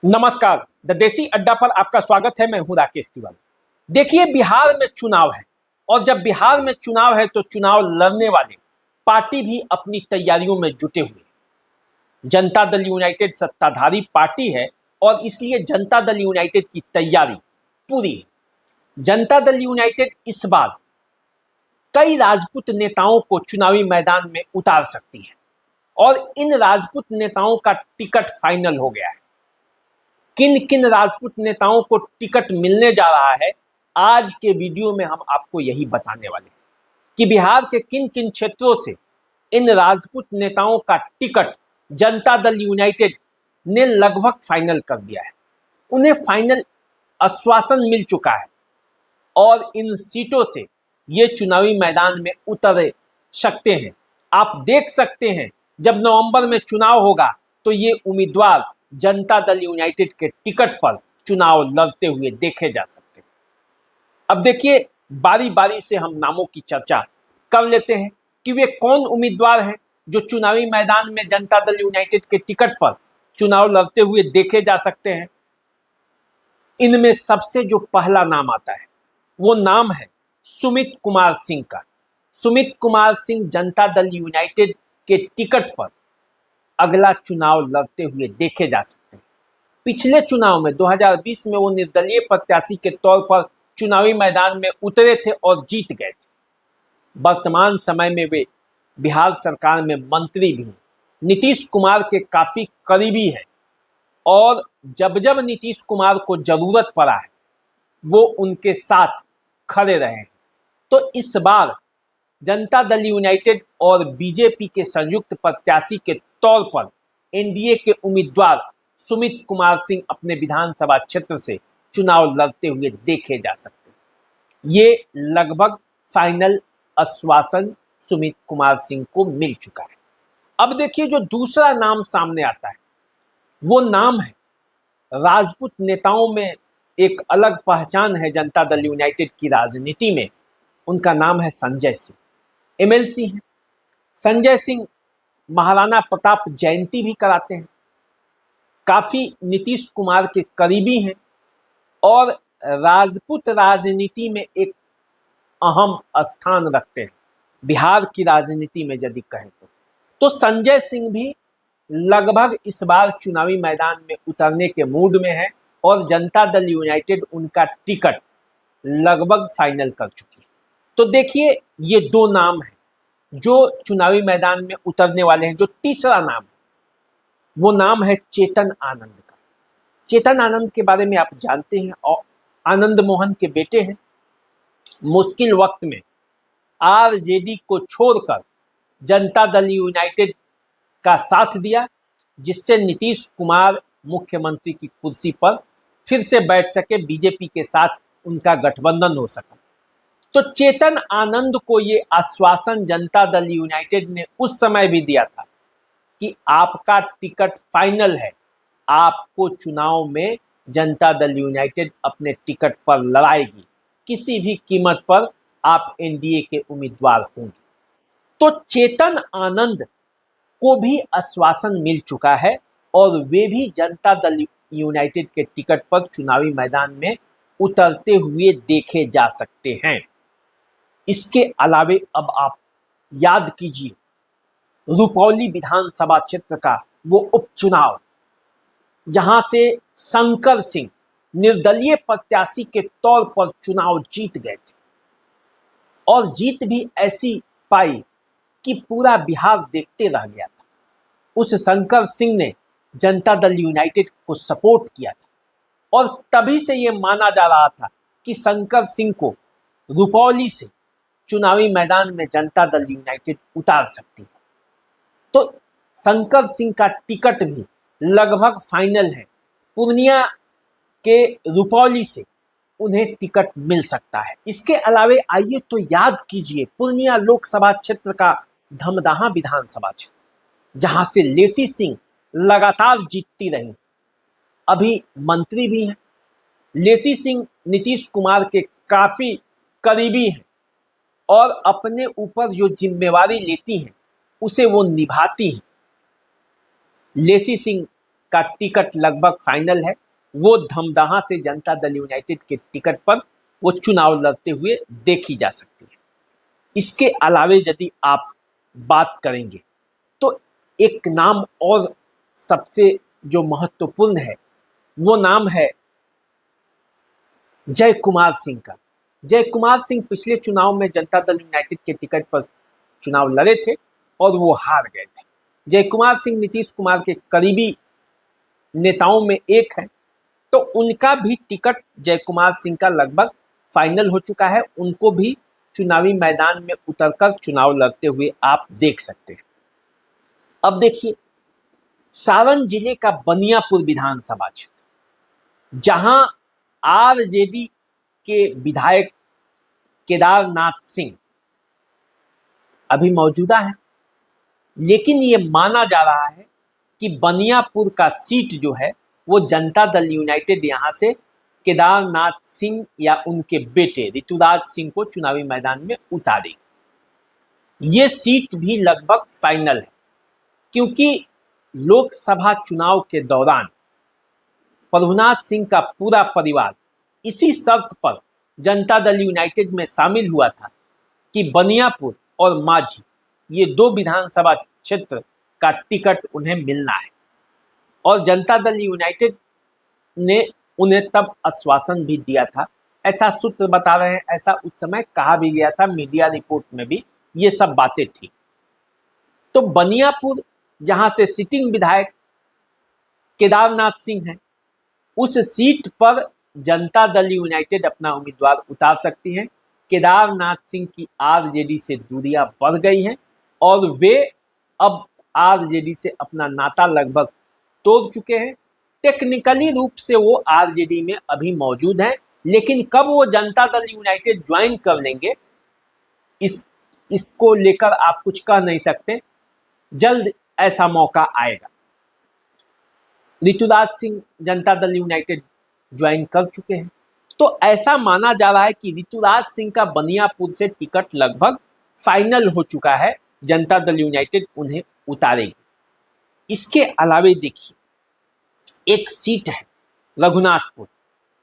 नमस्कार। द देसी अड्डा पर आपका स्वागत है। मैं हूं राकेश तिवारी। देखिए, बिहार में चुनाव है और जब बिहार में चुनाव है तो चुनाव लड़ने वाले पार्टी भी अपनी तैयारियों में जुटे हुए हैं। जनता दल यूनाइटेड सत्ताधारी पार्टी है और इसलिए जनता दल यूनाइटेड की तैयारी पूरी है। जनता दल यूनाइटेड इस बार कई राजपूत नेताओं को चुनावी मैदान में उतार सकती है और इन राजपूत नेताओं का टिकट फाइनल हो गया है। किन किन राजपूत नेताओं को टिकट मिलने जा रहा है, आज के वीडियो में हम आपको यही बताने वाले हैं कि बिहार के किन किन क्षेत्रों से इन राजपूत नेताओं का टिकट जनता दल यूनाइटेड ने लगभग फाइनल कर दिया है। उन्हें फाइनल आश्वासन मिल चुका है और इन सीटों से ये चुनावी मैदान में उतर सकते हैं। आप देख सकते हैं, जब नवंबर में चुनाव होगा तो ये उम्मीदवार जनता दल यूनाइटेड के टिकट पर चुनाव लड़ते हुए देखे जा सकते हैं। अब देखिए, बारी बारी से हम नामों की चर्चा कर लेते हैं कि वे कौन उम्मीदवार हैं जो चुनावी मैदान में जनता दल यूनाइटेड के टिकट पर चुनाव लड़ते हुए देखे जा सकते हैं। इनमें सबसे जो पहला नाम आता है वो नाम है सुमित कुमार सिंह का। सुमित कुमार सिंह जनता दल यूनाइटेड के टिकट पर अगला चुनाव लड़ते हुए देखे जा सकते हैं। पिछले चुनाव में 2020 में वो निर्दलीय प्रत्याशी के तौर पर चुनावी मैदान में उतरे थे और जीत गए थे। वर्तमान समय में वे बिहार सरकार में मंत्री भी हैं, नीतीश कुमार के काफी करीबी हैं और जब जब नीतीश कुमार को जरूरत पड़ा है वो उनके साथ खड़े रहे हैं। तो इस बार जनता दल यूनाइटेड और बीजेपी के संयुक्त प्रत्याशी के तौर पर एनडीए के उम्मीदवार सुमित कुमार सिंह अपने विधानसभा क्षेत्र से चुनाव लड़ते हुए देखे जा सकते हैं। ये लगभग फाइनल आश्वासन सुमित कुमार सिंह को मिल चुका है। अब देखिए, जो दूसरा नाम सामने आता है वो नाम है, राजपूत नेताओं में एक अलग पहचान है जनता दल यूनाइटेड की राजनीति में। उनका नाम है संजय सिंह। एमएलसी हैं। संजय सिंह महाराणा प्रताप जयंती भी कराते हैं, काफी नीतीश कुमार के करीबी हैं और राजपूत राजनीति में एक अहम स्थान रखते हैं। बिहार की राजनीति में यदि कहें तो संजय सिंह भी लगभग इस बार चुनावी मैदान में उतरने के मूड में है और जनता दल यूनाइटेड उनका टिकट लगभग फाइनल कर चुकी है। तो देखिए, ये दो नाम हैं जो चुनावी मैदान में उतरने वाले हैं। जो तीसरा नाम वो नाम है चेतन आनंद का। चेतन आनंद के बारे में आप जानते हैं और आनंद मोहन के बेटे हैं। मुश्किल वक्त में आरजेडी को छोड़कर जनता दल यूनाइटेड का साथ दिया, जिससे नीतीश कुमार मुख्यमंत्री की कुर्सी पर फिर से बैठ सके, बीजेपी के साथ उनका गठबंधन हो सका। तो चेतन आनंद को ये आश्वासन जनता दल यूनाइटेड ने उस समय भी दिया था कि आपका टिकट फाइनल है, आपको चुनाव में जनता दल यूनाइटेड अपने टिकट पर लड़ाएगी, किसी भी कीमत पर आप एनडीए के उम्मीदवार होंगे। तो चेतन आनंद को भी आश्वासन मिल चुका है और वे भी जनता दल यूनाइटेड के टिकट पर चुनावी मैदान में उतरते हुए देखे जा सकते हैं। इसके अलावे अब आप याद कीजिए, रुपौली विधानसभा क्षेत्र का वो उपचुनाव, जहां से शंकर सिंह निर्दलीय प्रत्याशी के तौर पर चुनाव जीत गए थे और जीत भी ऐसी पाई कि पूरा बिहार देखते रह गया था। उस शंकर सिंह ने जनता दल यूनाइटेड को सपोर्ट किया था और तभी से ये माना जा रहा था कि शंकर सिंह को रुपौली से चुनावी मैदान में जनता दल यूनाइटेड उतार सकती है। तो शंकर सिंह का टिकट भी लगभग फाइनल है। पूर्णिया के रुपौली से उन्हें टिकट मिल सकता है। इसके अलावे आइए तो याद कीजिए, पूर्णिया लोकसभा क्षेत्र का धमदाहा विधानसभा क्षेत्र, जहां से लेसी सिंह लगातार जीतती रही, अभी मंत्री भी हैं। लेसी सिंह नीतीश कुमार के काफी करीबी हैं और अपने ऊपर जो जिम्मेवारी लेती हैं उसे वो निभाती हैं। लेसी सिंह का टिकट लगभग फाइनल है, वो धमदाहा से जनता दल यूनाइटेड के टिकट पर वो चुनाव लड़ते हुए देखी जा सकती है। इसके अलावे यदि आप बात करेंगे तो एक नाम और सबसे जो महत्वपूर्ण है वो नाम है जय कुमार सिंह का। जय कुमार सिंह पिछले चुनाव में जनता दल यूनाइटेड के टिकट पर चुनाव लड़े थे और वो हार गए थे। जय कुमार सिंह नीतीश कुमार के करीबी नेताओं में एक है, तो उनका भी टिकट जय कुमार सिंह का लगभग फाइनल हो चुका है। उनको भी चुनावी मैदान में उतरकर चुनाव लड़ते हुए आप देख सकते हैं। अब देखिए, सारण जिले का बनियापुर विधानसभा क्षेत्र, जहां आरजेडी के विधायक केदारनाथ सिंह अभी मौजूदा है, लेकिन ये माना जा रहा है कि बनियापुर का सीट जो है वो जनता दल यूनाइटेड यहाँ से केदारनाथ सिंह या उनके बेटे ऋतुराज सिंह को चुनावी मैदान में उतारेगी। ये सीट भी लगभग फाइनल है, क्योंकि लोकसभा चुनाव के दौरान प्रभुनाथ सिंह का पूरा परिवार इसी शर्त पर जनता दल यूनाइटेड में शामिल हुआ था कि बनियापुर और माझी, ये दो विधानसभा क्षेत्र का टिकट उन्हें मिलना है। और जनता दल यूनाइटेड ने उन्हें तब आश्वासन भी दिया था, ऐसा सूत्र बता रहे हैं, ऐसा उस समय कहा भी गया था, मीडिया रिपोर्ट में भी ये सब बातें थी। तो बनियापुर, जहां से सिटिंग विधायक केदारनाथ सिंह हैं, उस सीट पर जनता दल यूनाइटेड अपना उम्मीदवार उतार सकती है। केदारनाथ सिंह की आरजेडी से दूरियां बढ़ गई हैं और वे अब आरजेडी से अपना नाता लगभग तोड़ चुके हैं। टेक्निकली रूप से वो आरजेडी में अभी मौजूद हैं, लेकिन कब वो जनता दल यूनाइटेड ज्वाइन कर लेंगे इसको लेकर आप कुछ कह नहीं सकते। जल्द ऐसा मौका आएगा। ऋतुराज सिंह जनता दल यूनाइटेड ज्वाइन कर चुके हैं, तो ऐसा माना जा रहा है कि ऋतुराज सिंह का बनियापुर से टिकट लगभग फाइनल हो चुका है, जनता दल यूनाइटेड उन्हें उतारेगी। इसके अलावे देखिए, एक सीट है रघुनाथपुर।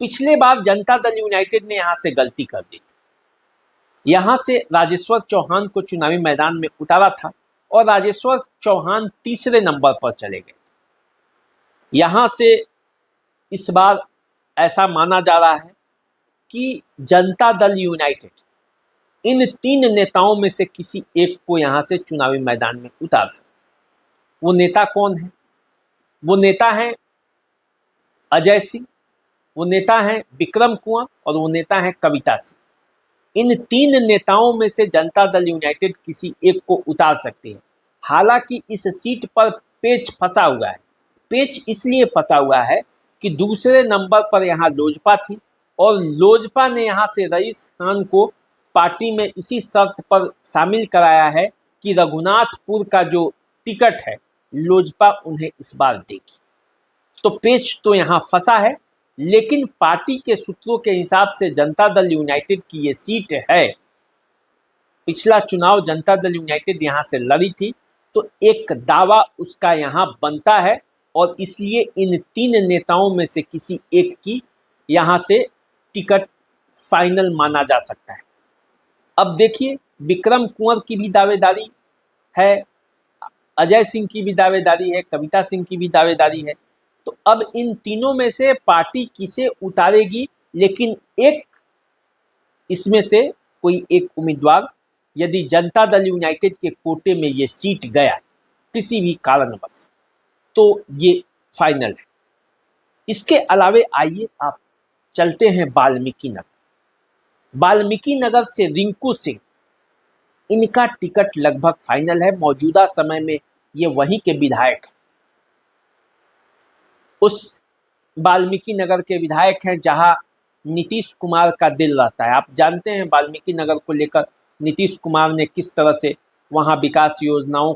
पिछले बार जनता दल यूनाइटेड ने यहां से गलती कर दी थी। यहां से राजेश्वर चौहान को चुनावी मैदान में उतारा था और राजेश्वर चौहान तीसरे नंबर पर चले गए। यहां से इस बार ऐसा माना जा रहा है कि जनता दल यूनाइटेड इन तीन नेताओं में से किसी एक को यहां से चुनावी मैदान में उतार सकती है। वो नेता कौन है? वो नेता हैं अजय सिंह, वो नेता हैं विक्रम कुंवर और वो नेता हैं कविता सिंह। इन तीन नेताओं में से जनता दल यूनाइटेड किसी एक को उतार सकती है। हालांकि इस सीट पर पेच फंसा हुआ है। पेच इसलिए फंसा हुआ है कि दूसरे नंबर पर यहाँ लोजपा थी और लोजपा ने यहाँ से रईस खान को पार्टी में इसी शर्त पर शामिल कराया है कि रघुनाथपुर का जो टिकट है लोजपा उन्हें इस बार देगी। तो पेच तो यहाँ फंसा है, लेकिन पार्टी के सूत्रों के हिसाब से जनता दल यूनाइटेड की ये सीट है। पिछला चुनाव जनता दल यूनाइटेड यहाँ से लड़ी थी, तो एक दावा उसका यहाँ बनता है और इसलिए इन तीन नेताओं में से किसी एक की यहाँ से टिकट फाइनल माना जा सकता है। अब देखिए, विक्रम कुंवर की भी दावेदारी है, अजय सिंह की भी दावेदारी है, कविता सिंह की भी दावेदारी है। तो अब इन तीनों में से पार्टी किसे उतारेगी, लेकिन एक इसमें से कोई एक उम्मीदवार यदि जनता दल यूनाइटेड के कोटे में ये सीट गया किसी भी कारणवश, तो ये फाइनल है। इसके अलावे आइए आप चलते हैं वाल्मीकि नगर। वाल्मीकि नगर से रिंकू सिंह, इनका टिकट लगभग फाइनल है। मौजूदा समय में ये वहीं के विधायक हैं, उस वाल्मीकि नगर के विधायक हैं जहां नीतीश कुमार का दिल रहता है। आप जानते हैं वाल्मीकि नगर को लेकर नीतीश कुमार ने किस तरह से वहां विकास योजनाओं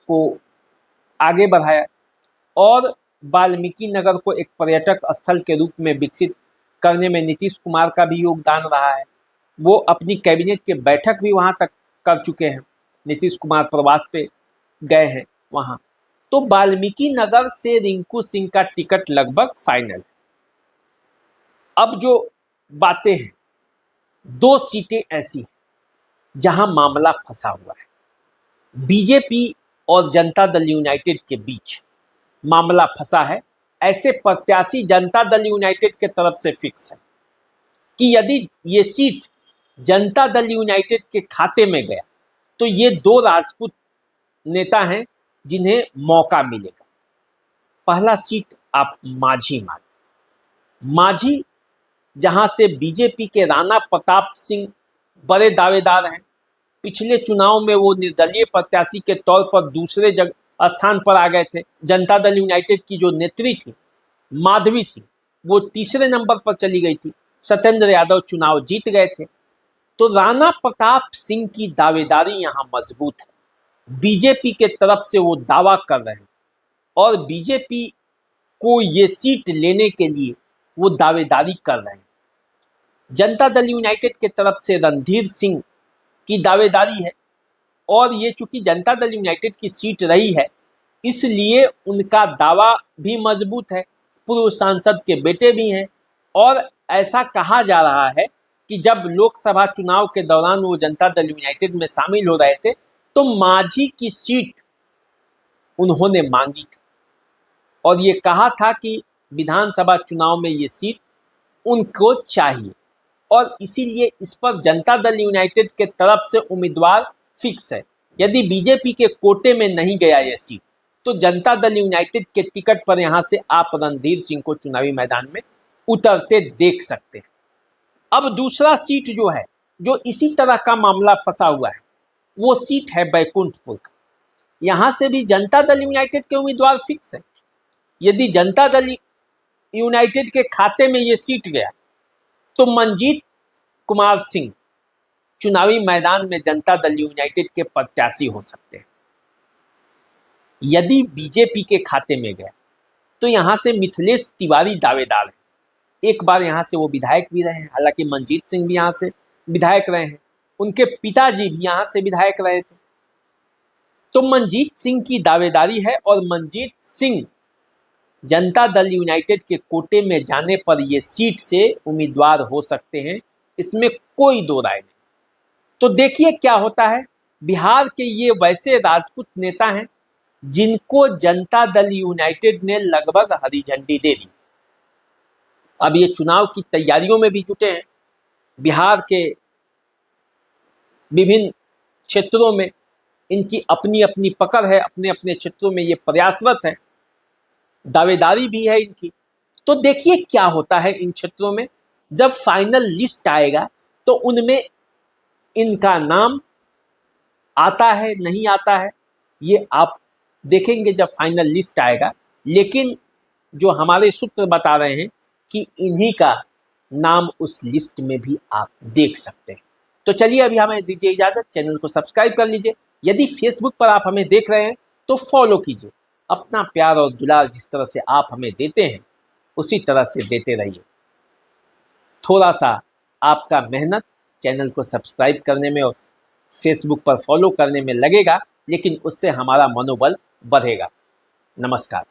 को आगे बढ़ाया और वाल्मीकि नगर को एक पर्यटक स्थल के रूप में विकसित करने में नीतीश कुमार का भी योगदान रहा है। वो अपनी कैबिनेट के बैठक भी वहां तक कर चुके हैं। नीतीश कुमार प्रवास पे गए हैं वहां, तो वाल्मीकि नगर से रिंकू सिंह का टिकट लगभग फाइनल। अब जो बातें हैं, 2 सीटें ऐसी हैं जहां मामला फंसा हुआ है। बीजेपी और जनता दल यूनाइटेड के बीच मामला फंसा है। ऐसे प्रत्याशी जनता दल यूनाइटेड के तरफ से फिक्स है कि यदि ये सीट जनता दल यूनाइटेड के खाते में गया तो ये 2 राजपूत नेता हैं जिन्हें मौका मिलेगा। पहला सीट आप माझी माने। माझी जहां से बीजेपी के राणा प्रताप सिंह बड़े दावेदार हैं। पिछले चुनाव में वो निर्दलीय प्रत्याशी के तौर पर दूसरे स्थान पर आ गए थे। जनता दल यूनाइटेड की जो नेत्री थी माधवी सिंह, वो तीसरे नंबर पर चली गई थी। सत्येंद्र यादव चुनाव जीत गए थे। तो राणा प्रताप सिंह की दावेदारी यहाँ मजबूत है। बीजेपी के तरफ से वो दावा कर रहे हैं और बीजेपी को ये सीट लेने के लिए वो दावेदारी कर रहे हैं। जनता दल यूनाइटेड के तरफ से रणधीर सिंह की दावेदारी है और ये चूंकि जनता दल यूनाइटेड की सीट रही है इसलिए उनका दावा भी मजबूत है। पूर्व सांसद के बेटे भी हैं और ऐसा कहा जा रहा है कि जब लोकसभा चुनाव के दौरान वो जनता दल यूनाइटेड में शामिल हो रहे थे तो माझी की सीट उन्होंने मांगी थी और ये कहा था कि विधानसभा चुनाव में ये सीट उनको चाहिए और इसीलिए इस पर जनता दल यूनाइटेड के तरफ से उम्मीदवार फिक्स है। यदि बीजेपी के कोटे में नहीं गया ये सीट तो जनता दल यूनाइटेड के टिकट पर यहाँ से आप रणधीर सिंह को चुनावी मैदान में उतरते देख सकते हैं। अब दूसरा सीट जो है, जो इसी तरह का मामला फंसा हुआ है, वो सीट है बैकुंठपुर का। यहाँ से भी जनता दल यूनाइटेड के उम्मीदवार फिक्स है। यदि जनता दल यूनाइटेड के खाते में ये सीट गया तो मनजीत कुमार सिंह चुनावी मैदान में जनता दल यूनाइटेड के प्रत्याशी हो सकते हैं। यदि बीजेपी के खाते में गया तो यहाँ से मिथिलेश तिवारी दावेदार है। एक बार यहाँ से वो विधायक भी रहे हैं, हालांकि मनजीत सिंह भी यहाँ से विधायक रहे हैं, उनके पिताजी भी यहाँ से विधायक रहे थे। तो मनजीत सिंह की दावेदारी है और मनजीत सिंह जनता दल यूनाइटेड के कोटे में जाने पर ये सीट से उम्मीदवार हो सकते हैं, इसमें कोई दो राय नहीं। तो देखिए क्या होता है। बिहार के ये वैसे राजपूत नेता हैं जिनको जनता दल यूनाइटेड ने लगभग हरी झंडी दे दी। अब ये चुनाव की तैयारियों में भी जुटे हैं। बिहार के विभिन्न क्षेत्रों में इनकी अपनी अपनी पकड़ है, अपने अपने क्षेत्रों में ये प्रयासरत है, दावेदारी भी है इनकी। तो देखिए क्या होता है इन क्षेत्रों में। जब फाइनल लिस्ट आएगा तो उनमें इनका नाम आता है नहीं आता है ये आप देखेंगे जब फाइनल लिस्ट आएगा। लेकिन जो हमारे सूत्र बता रहे हैं कि इन्हीं का नाम उस लिस्ट में भी आप देख सकते हैं। तो चलिए अभी हमें दीजिए इजाज़त। चैनल को सब्सक्राइब कर लीजिए। यदि फेसबुक पर आप हमें देख रहे हैं तो फॉलो कीजिए। अपना प्यार और दुलार जिस तरह से आप हमें देते हैं उसी तरह से देते रहिए। थोड़ा सा आपका मेहनत चैनल को सब्सक्राइब करने में और फेसबुक पर फॉलो करने में लगेगा, लेकिन उससे हमारा मनोबल बढ़ेगा। नमस्कार।